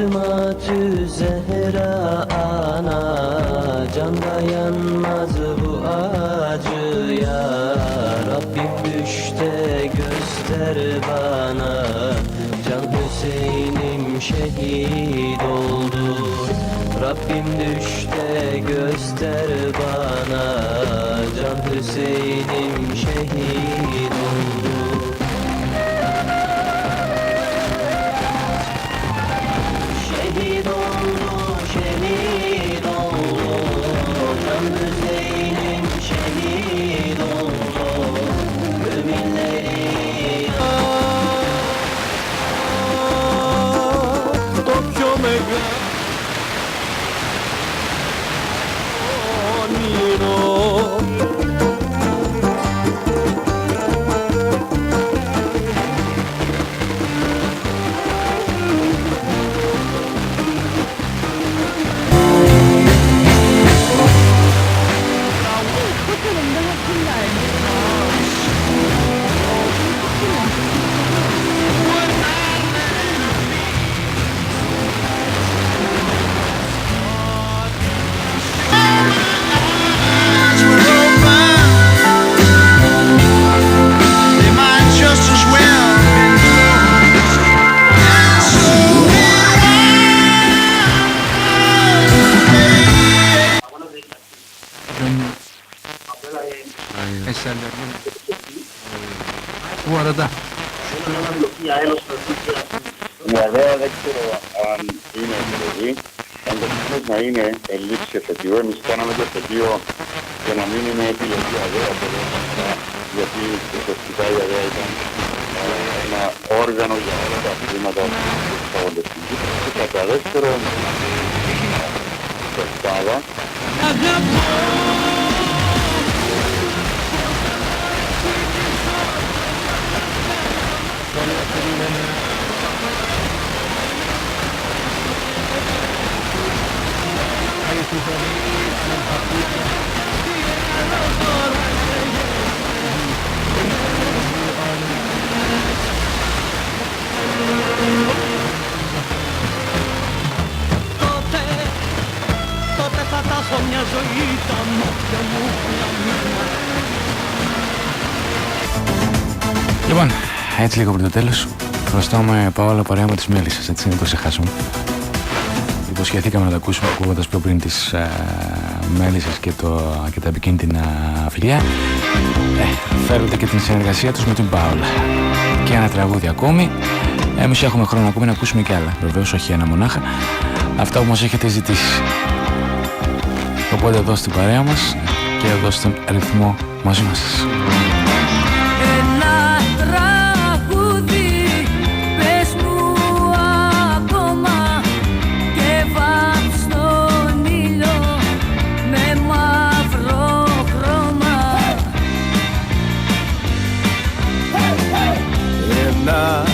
Fatıma-tü Zehra ana, can dayanmaz bu acıya. Rabbim düşte göster bana, Can Hüseyin'im şehit oldu. Rabbim düşte göster bana, Can Hüseyin'im şehit oldu. Şehit oldu, şehit oldu, Can Hüseyin'im şehit oldu. Müminleri Tokyo Mega Nino. Bakalım daha kimler? They might just as well Eserlerinin bu arada Η ιδέα δεν ξέρω αν είναι επιλογή. Ενδεχομένως να είναι ελλείψη εφετείου. Εμείς κάναμε το εφετείο για να μην είναι επιλογή ιδέα, γιατί ουσιαστικά η ιδέα ήταν ένα όργανο για όλα τα αθλήματα που εξάγονται στην Κύπρο. Και κατά δεύτερον, η Εκτάδα. Τότε θα τάσω μια ζωή τα μάτια μου να μην. Λοιπόν, έτσι λίγο πριν το τέλος, χρωστάμε Παόλα παρέα με τις Μέλισσες, έτσι δεν το ξεχάσουμε. Υποσχεθήκαμε να τα ακούσουμε ακούγοντας πιο πριν τις Μέλισσες και τα επικίνδυνα φιλιά. Φέρονται και την συνεργασία τους με την Παόλα. Και ένα τραγούδι ακόμη. Εμείς έχουμε χρόνο ακόμη να ακούσουμε κι άλλα. Βεβαίως όχι ένα μονάχα. Αυτά που μας έχετε ζητήσει. Οπότε εδώ στην παρέα μας και εδώ στον ρυθμό μαζί μας. Ένα τραγούδι, πες μου ακόμα, και βάψ' στον ήλιο με μαύρο χρώμα. Ένα